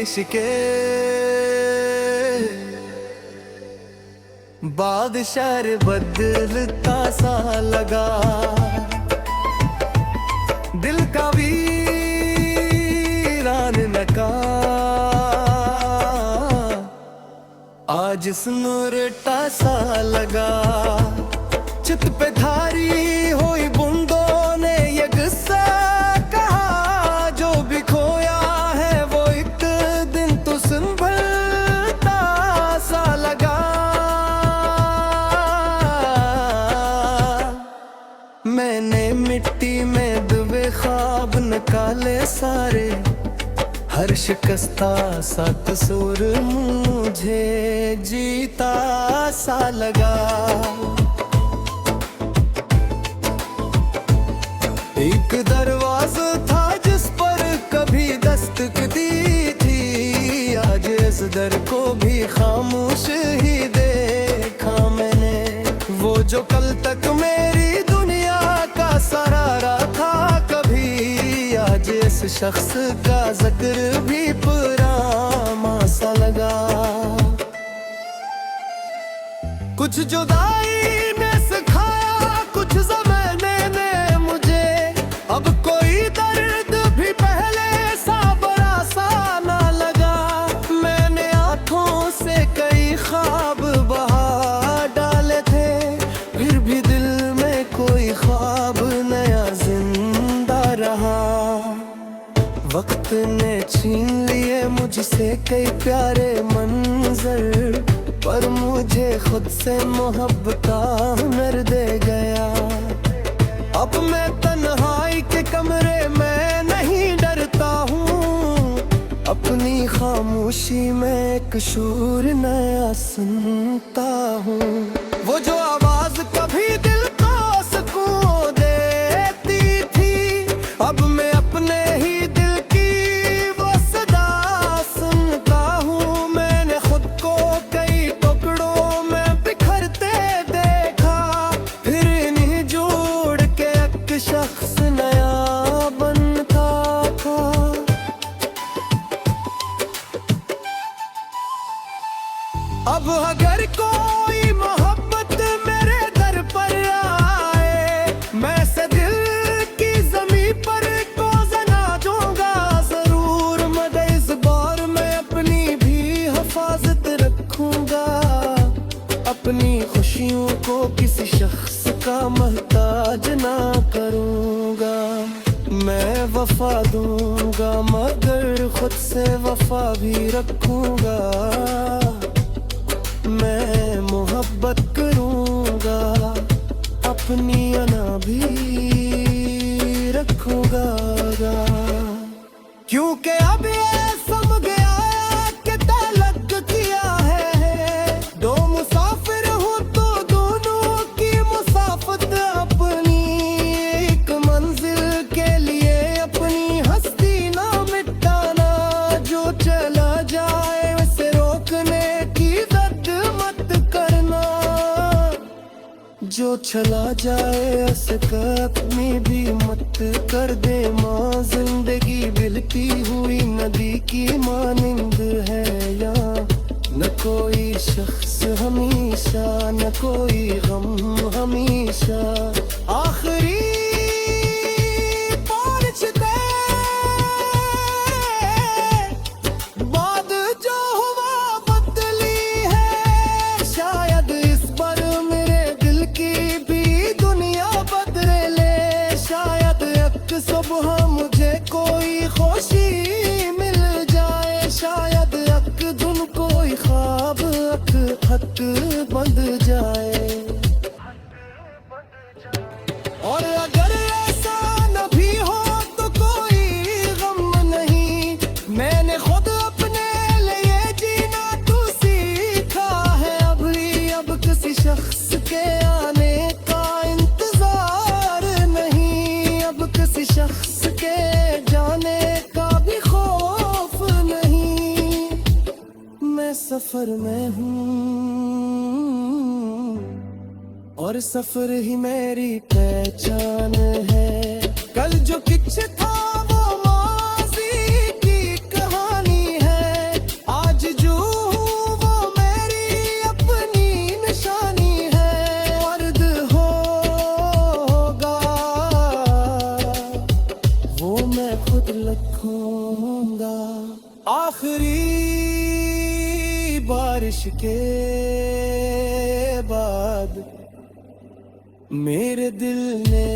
इश्के बादशाह बदलता सा लगा, दिल का वीरान नका आज सुनूरटा सा लगा। चित पे धारी हुई बूंदों ने ये गुस्सा कहा, जो भी खोया है वो एक दिन तो संभलता सा लगा। मैंने मिट्टी में दुबे ख्वाब निकाले सारे, हर शिकस्ता सा कसूर मुझे जीता सा लगा। एक दरवाजा था जिस पर कभी दस्तक दी थी, आज इस दर को भी खामोश ही देखा मैंने। वो जो कल तक मेरी दुनिया का सहारा था कभी, आज इस शख्स का जिक्र भी पुराना सा लगा। कुछ जुदाई ने सिखाया, कुछ ज़माने ने मुझे, अब कोई दर्द भी पहले सा बड़ा सा ना लगा। मैंने आंखों से कई ख्वाब बहा डाले थे, फिर भी दिल में कोई ख्वाब नया जिंदा रहा। वक्त ने छीन लिए मुझसे कई प्यारे मंजर, पर मुझे खुद से मोहब्बत का हुनर दे गया। अब मैं तन्हाई के कमरे में नहीं डरता हूँ, अपनी खामोशी में एक शूर नया सुनता हूँ। वो जो आवाज कभी दिल को सुकून देती थी, अब मैं अपने ही दिल की वो सदा सुनता हूँ। मैंने खुद को कई टुकड़ों में बिखरते देखा, फिर इन्हीं जोड़ के एक शख्स नया बनता था। अब अगर कोई मोहब्बत मेरे दर पर आए, मैं से दिल की ज़मीं पर को जना दूंगा जरूर। मगर इस बार मैं अपनी भी हिफाजत रखूंगा, अपनी खुशियों को किसी शख्स का मोहताज ना करूंगा। मैं वफा दूंगा मगर खुद से वफा भी रखूंगा। मैं मोहब्बत करूंगा, अपनी अना भी रखूंगा। क्योंकि अब ये समझ गया कि तलक किया है, दो मुसाफिर हूँ तो दोनों की मुसाफत अपनी। एक मंजिल के लिए अपनी हस्ती ना मिटाना, जो चला जाए उसे रोकने की जिद मत करना। जो चला जाए उसे कभी भी मत कर दे माँ। जिंदगी बहती हुई नदी की मानिंद है यहाँ, न कोई शख्स हमेशा, न कोई गम हमेशा। आखिरी पहुंचते बाद जो हुआ बदली है, शायद इस बार मेरे दिल की भी दुनिया बदले ले। शायद एक सुबह मुझे कोई खुशी मिल जाए, शायद एक दिन कोई ख्वाब एक हक बंद जाए। और अगर ऐसा न भी हो तो कोई गम नहीं, मैंने खुद अपने लिए जीना तो सीखा है। अभी अब किसी शख्स के आने का इंतजार नहीं, अब किसी शख्स के जाने का भी खौफ नहीं। मैं सफर में हूँ और सफर ही मेरी पहचान है। कल जो किच था वो माजी की कहानी है, बारिश के बाद मेरे दिल ने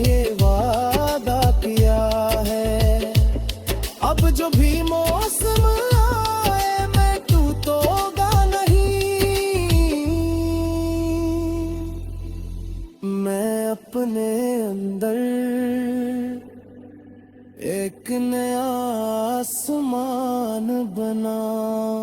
ये वादा किया है, अब जो भी मौसम आए मैं टूटूंगा नहीं। मैं अपने अंदर एक नया आसमान बनाऊंगा।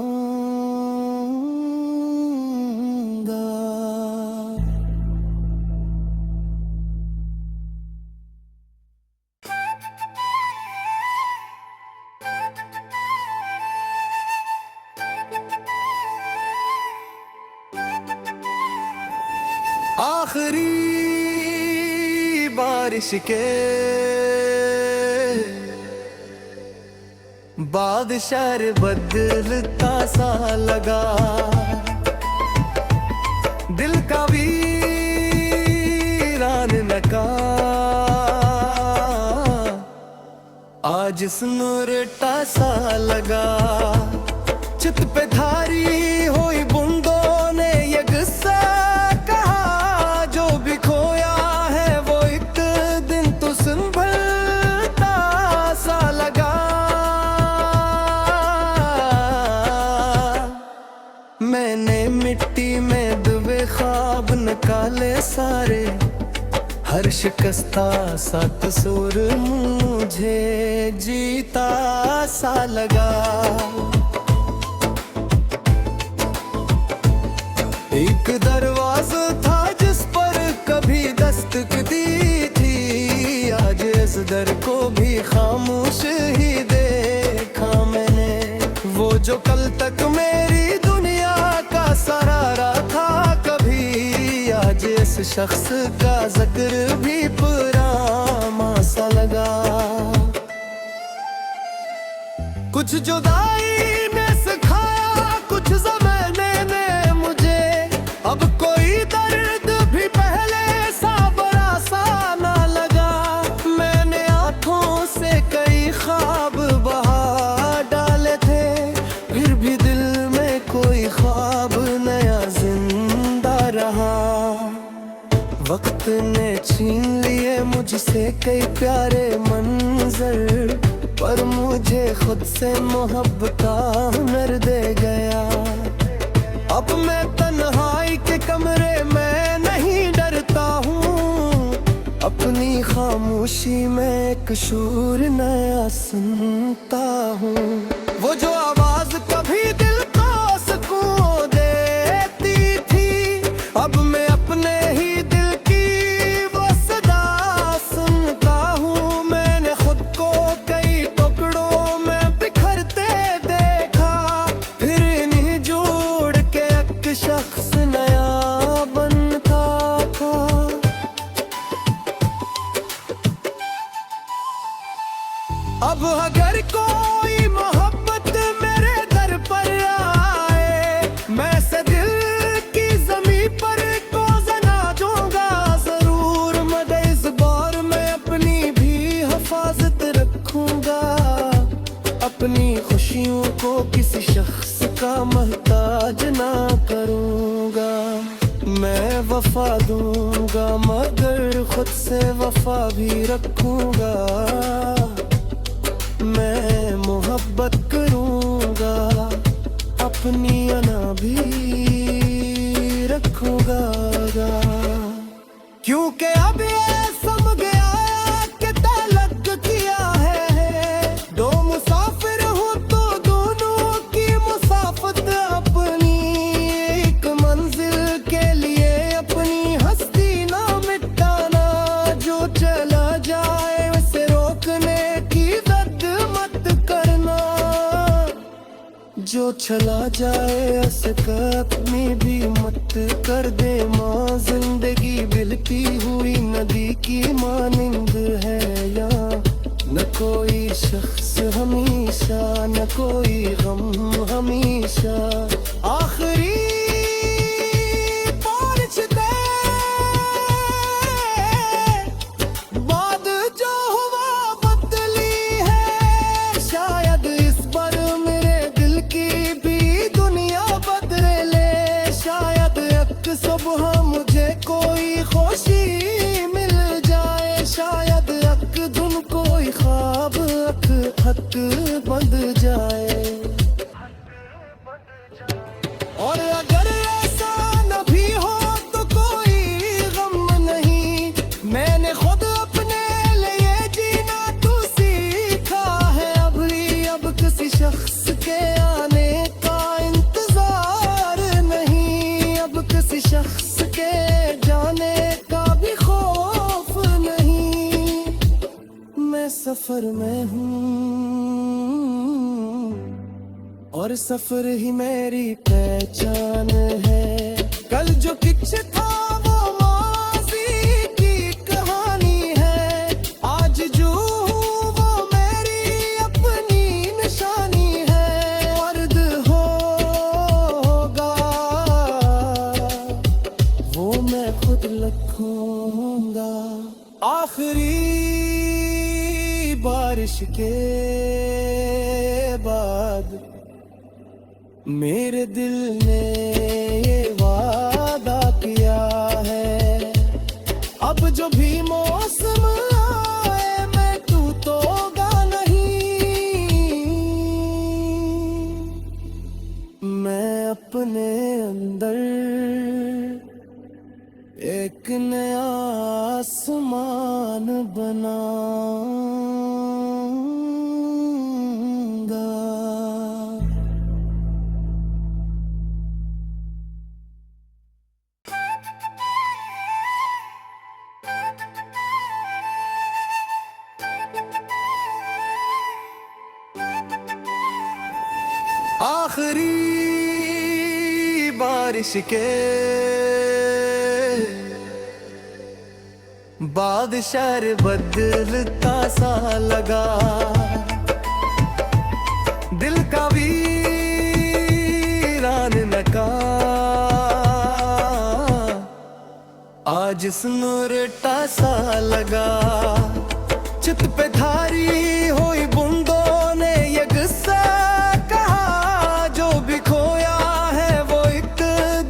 आखिरी बारिश के बाद शहर बदलता सा लगा, दिल का वीरान नका आज सुनूरटा सा लगा। चित पे धारी हुई बूंदों ने ये गुस्सा कहा, जो भी खोया है वो एक दिन तो संभलता सा लगा। मैंने मिट्टी में दुबे ख्वाब निकाले सारे, हर शिकस्ता सा कसूर मुझे जीता सा लगा। एक दरवाजा था जिस पर कभी दस्तक दी थी, आज इस दर को भी खामोश ही देखा मैंने। वो जो कल तक मेरी दुनिया का सहारा था कभी, आज इस शख्स का जिक्र भी पुराना सा लगा। कुछ जुदाई ने सिखाया, कुछ ज़माने ने मुझे, अब कोई दर्द भी पहले सा बड़ा सा ना लगा। मैंने आंखों से कई ख्वाब बहा डाले थे, फिर भी दिल में कोई ख्वाब नया जिंदा रहा। वक्त ने छीन लिए मुझसे कई प्यारे मंजर, पर मुझे खुद से मोहब्बत का हुनर दे गया। अब मैं तन्हाई के कमरे में नहीं डरता हूँ, अपनी खामोशी में एक शूर नया सुनता हूँ। वो जो आवाज कभी दिल को सुकून देती थी, अब मैं अपने ही दिल की वो सदा सुनता हूँ। मैंने खुद को कई टुकड़ों में बिखरते देखा, फिर इन्हीं जोड़ के एक शख्स नया बनता था। अब अगर कोई मोहब्बत मेरे दर पर आए, मैं से दिल की ज़मीं पर को जना दूंगा जरूर। मगर इस बार मैं अपनी भी हिफाजत रखूंगा, अपनी खुशियों को किसी शख्स का मोहताज ना करूंगा। मैं वफा दूंगा मगर खुद से वफा भी रखूंगा। मैं मोहब्बत करूंगा, अपनी अना भी रखूंगा। क्योंकि अब ये समझ गया कि तलक किया है, दो मुसाफिर हूँ तो दोनों की मुसाफत अपनी। एक मंजिल के लिए अपनी हस्ती ना मिटाना, जो चला जाए उसे रोकने की जिद मत करना। जो चला जाए उसे अपनी भी मत कर दे। माँ जिंदगी बिलती हुई नदी की मानिंद है, या न कोई शख्स हमेशा, न कोई गम हमेशा। आखिरी बारिश दे बाद जो हुआ बदली है, शायद इस बार मेरे दिल की भी दुनिया बदली बंध जाए। और अगर ऐसा न भी हो तो कोई गम नहीं, मैंने खुद अपने लिए जीना तो सीखा है। अब किसी शख्स के आने का इंतजार नहीं, अब किसी शख्स के जाने का भी खौफ नहीं। मैं सफर में हूँ और सफर ही मेरी पहचान है। कल जो कुछ था वो माज़ी की कहानी है, आज जो हूँ वो मेरी अपनी निशानी है। वर्द होगा वो मैं खुद लिखूंगा। आखिरी बारिश के बाद मेरे दिल ने ये वादा किया है, अब जो भी मौसम आए मैं टूटूंगा नहीं। मैं अपने अंदर एक नया आसमान बनाऊंगा। आखिरी बारिश के बाद शहर बदलता सा लगा, दिल का वीरान नका आज सुनूरटा सा लगा। चित पे धारी हुई बूंदों ने ये गुस्सा कहा, जो भी खोया है वो एक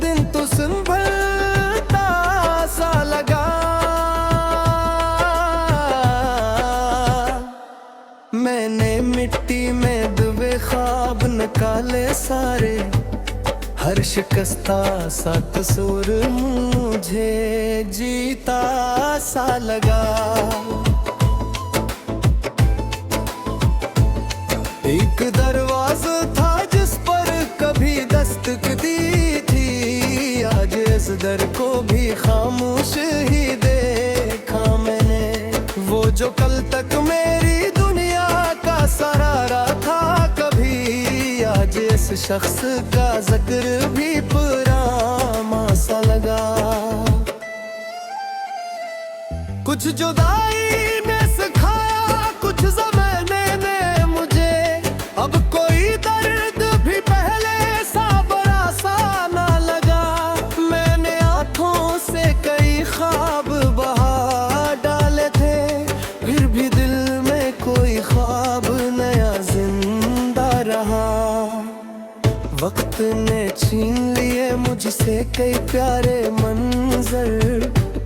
दिन तो संभलता सा लगा। मैंने मिट्टी में डूबे ख्वाब निकाले सारे, हर शिकस्ता सा कसूर मुझे जीता सा लगा। एक दरवाजा था जिस पर कभी दस्तक दी थी, आज इस दर को भी खामोश ही देखा मैंने। वो जो कल तक मेरी दुनिया का सहारा था कभी, आज इस शख्स का जिक्र भी पुराना सा लगा। कुछ जुदाई ने सिखाया कुछ ज़माने ने मुझे, अब कोई दर्द भी पहले सा बड़ा सा ना लगा। मैंने आँखों से कई ख्वाब बहा डाले थे, फिर भी दिल में कोई ख्वाब नया जिंदा रहा। वक्त ने छीन लिए मुझसे कई प्यारे मंजर,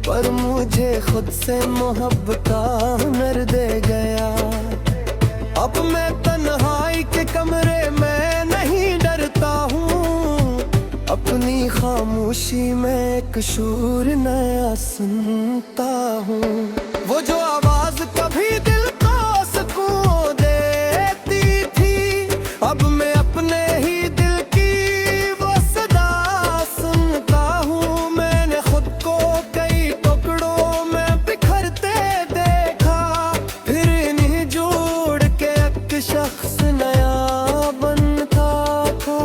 पर मुझे खुद से मोहब्बत का हुनर दे गया। अब मैं तन्हाई के कमरे में नहीं डरता हूँ, अपनी खामोशी में एक शूर नया सुनता हूँ। वो जो आवाज कभी दिल को सुकून देती थी, अब मैं अपने ही दिल की वो सदा सुनता हूँ। मैंने खुद को कई टुकड़ों में बिखरते देखा, फिर इन्हीं जोड़ के एक शख्स नया बनता था।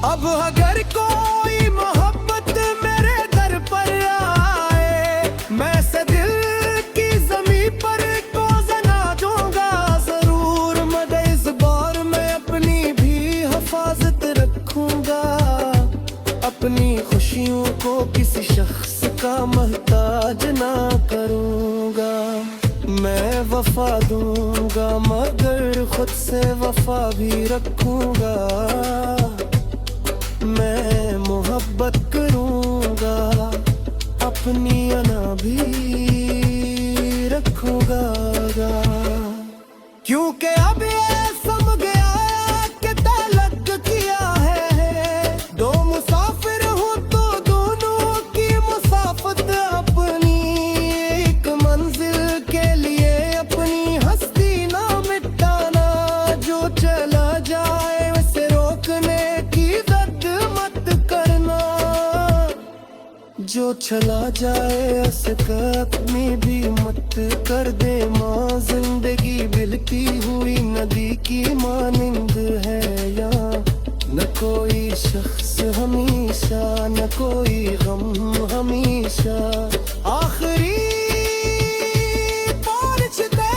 अब अगर कोई मोहब्बत मेरे दर पर आए, मैं से दिल की ज़मीं पर को जना दूंगा जरूर। मगर इस बार मैं अपनी भी हिफाजत रखूंगा, अपनी खुशियों को किसी शख्स का मोहताज ना करूंगा। मैं वफा दूंगा मगर खुद से वफा भी रखूंगा। मैं मोहब्बत करूंगा अपनी अना भी रखूंगा। क्योंकि अब ये समझ गया कि तलक किया है, दो मुसाफिर हूँ तो दोनों की मुसाफत अपनी, एक मंजिल के लिए अपनी हस्ती ना मिटाना। जो चला जाए उसे रोकने की जिद मत करना, जो चला जाए उसे अपनी भी मत कर दे माँ। जिंदगी बिलती हुई नदी की मानिंद है यहाँ, न कोई शख्स हमेशा, न कोई गम हमेशा। आखिरी बारिश दे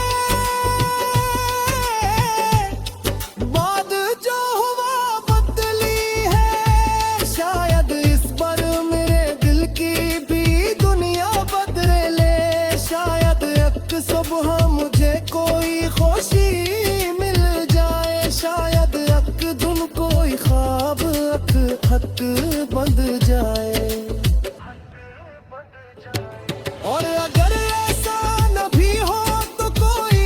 बाद जो हुआ बदली है, शायद इस बार मेरे दिल की भी दुनिया बदले ले। शायद एक सुबह मुझे कोई खुशी मिल जाए, शायद एक धुन कोई ख्वाब एक हक बंध जाए। और अगर ऐसा न भी हो तो कोई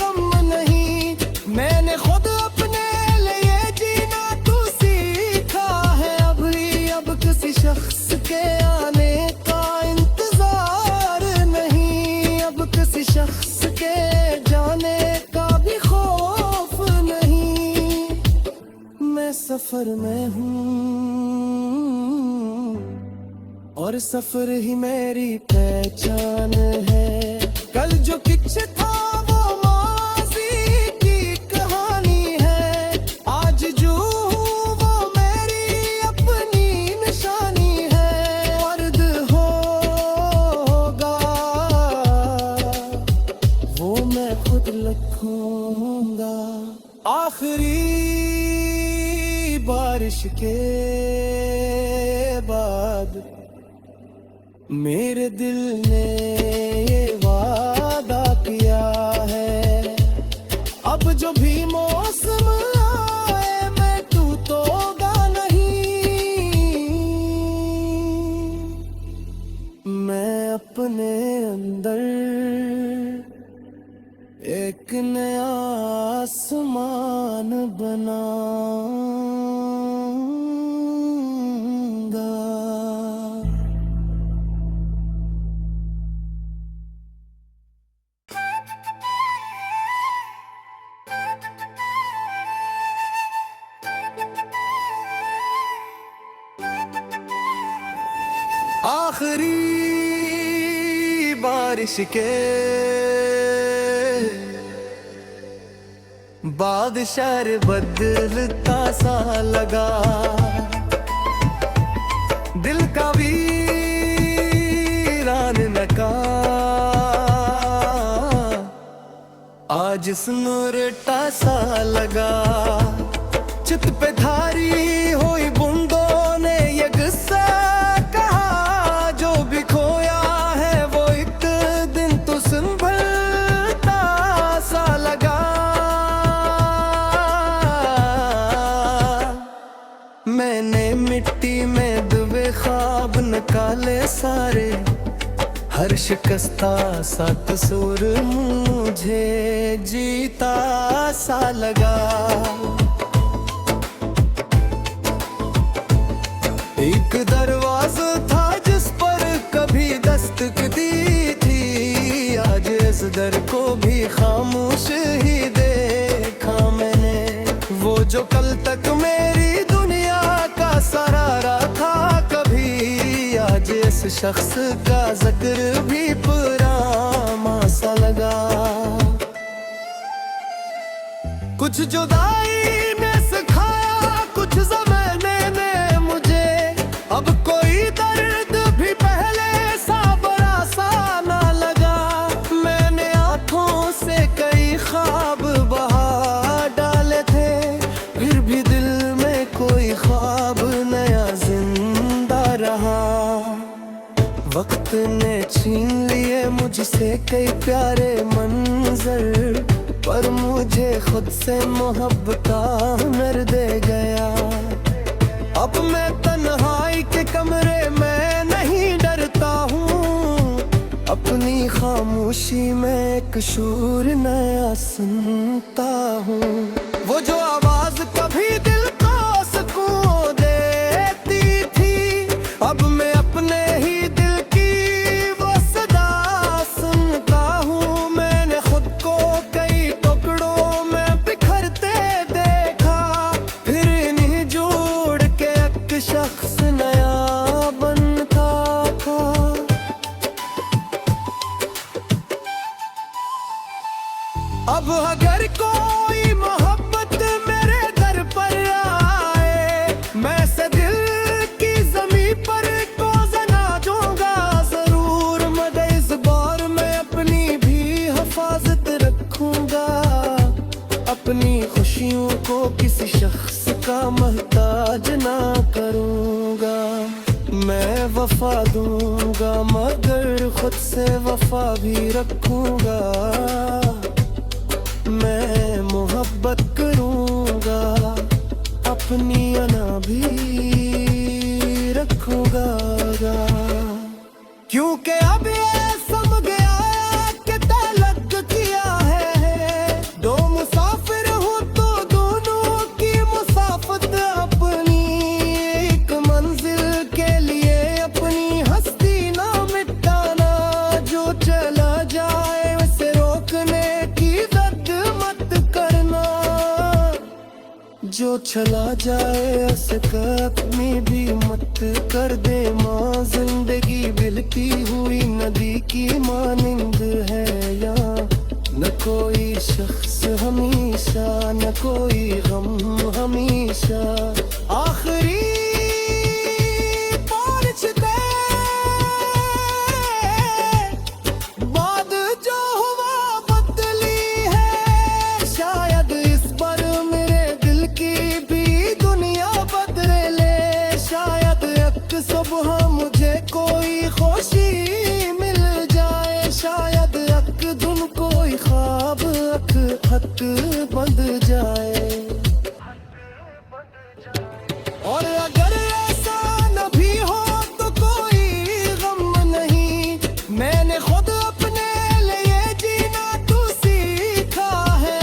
गम नहीं, मैंने खुद अपने लिए जीना तो सीखा है। अब किसी शख्स के आने का इंतजार नहीं, अब किसी शख्स के जाने का भी खौफ नहीं। मैं सफर में हूँ और सफर ही मेरी पहचान है। कल जो कुछ था वो माज़ी की कहानी है, आज जो हूँ वो मेरी अपनी निशानी है। वर्द होगा वो मैं खुद लिखूंगा। आखिरी बारिश के बाद मेरे दिल ने ये वादा किया है, अब जो भी मौसम आए मैं टूटूंगा नहीं। मैं अपने अंदर एक नया आसमान बनाऊंगा। आखिरी बारिश के बाद शहर बदलता सा लगा, दिल का वीरान नका आज सुनूरटा सा लगा। चित पे धारी हुई बूंदों ने ये गुस्सा कहा, जो भी खोया है वो एक दिन तो संभलता सा लगा। मैंने मिट्टी में दुबे ख्वाब निकाले सारे, हर शिकस्ता सा कसूर मुझे जीता सा लगा। एक दरवाजा था जिस पर कभी दस्तक दी थी, आज इस दर को भी खामोश ही देखा मैंने। वो जो कल तक मेरी दुनिया का सहारा था कभी, आज इस शख्स का जिक्र भी पुराना सा लगा। कुछ जुदाई ने सिखाया कुछ ज़माने ने मुझे, अब कोई दर्द भी पहले सा बड़ा सा ना लगा। मैंने आँखों से कई ख्वाब बहा डाले थे, फिर भी दिल में कोई ख्वाब नया जिंदा रहा। वक्त ने छीन लिए मुझसे कई प्यारे मंजर, पर मुझे खुद से मोहब्बत हुनर दे गया। अब मैं तन्हाई के कमरे में नहीं डरता हूँ, अपनी खामोशी में एक शूर नया सुनता हूँ। वो जो आवाज कभी दिल को सुकून देती थी, अब मैं अपने ही दिल की वो सदा सुनता हूँ। मैंने खुद को कई टुकड़ों में बिखरते देखा, फिर इन्हीं जोड़ के एक शख्स नया बनता था। अब अगर कोई मोहब्बत मेरे दर पर आए, मैं से दिल की ज़मीं पर को जना दूंगा जरूर। मगर इस बार मैं अपनी भी हिफाजत रखूंगा, अपनी खुशियों को किसी शख्स का मोहताज ना करूंगा। मैं वफा दूंगा मगर खुद से वफा भी रखूंगा। मैं मोहब्बत करूंगा, अपनी अना भी रखूंगा। क्योंकि अब ये समझ गया कि तलक किया है, दो मुसाफिर हूँ तो दोनों की मुसाफत अपनी। एक मंजिल के लिए अपनी हस्ती ना मिटाना, जो चला जाए उसे रोकने की जिद मत करना। जो चला जाए उसे कभी भी मत कर दे माँ। जिंदगी बहती हुई नदी की मानिंद है यहाँ, न कोई शख्स हमेशा, न कोई गम हमेशा। आखिरी बारिश दे बाद जो हुआ बदली है, शायद इस बार मेरे दिल की भी दुनिया बदले ले। शायद एक सुबह मुझे कोई खुशी मिल जाए, शायद एक दिन कोई ख्वाब एक खत बंध जाए। और अगर ऐसा न भी हो तो कोई गम नहीं, मैंने खुद अपने लिए जीना तो सीखा है।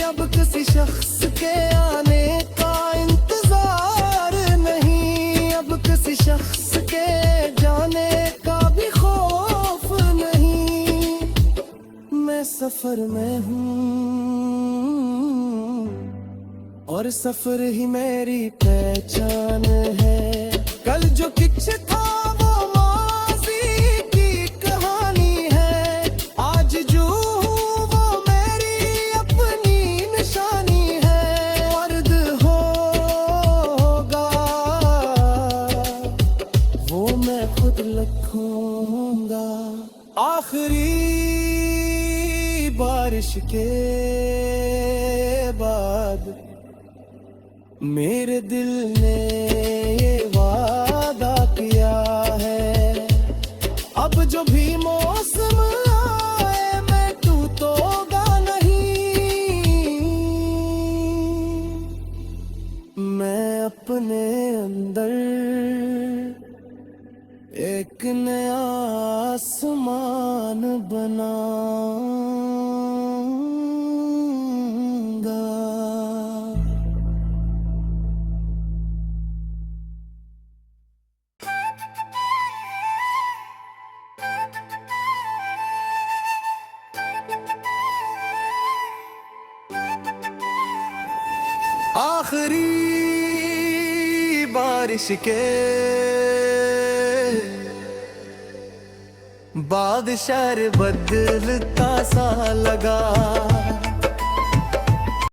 अब किसी शख्स के आने का इंतजार नहीं, अब किसी शख्स के जाने का भी खौफ नहीं। मैं सफर में हूँ और सफर ही मेरी पहचान है। कल जो कुछ था वो माज़ी की कहानी है, आज जो हूँ वो मेरी अपनी निशानी है। अर्द होगा वो मैं खुद लिखूंगा। आखिरी बारिश के बाद मेरे दिल ने ये वादा किया है, अब जो भी मौसम आए मैं टूटूंगा नहीं। मैं अपने अंदर एक नया आसमान बनाऊंगा। आखिरी बारिश के बाद शहर बदलता सा लगा,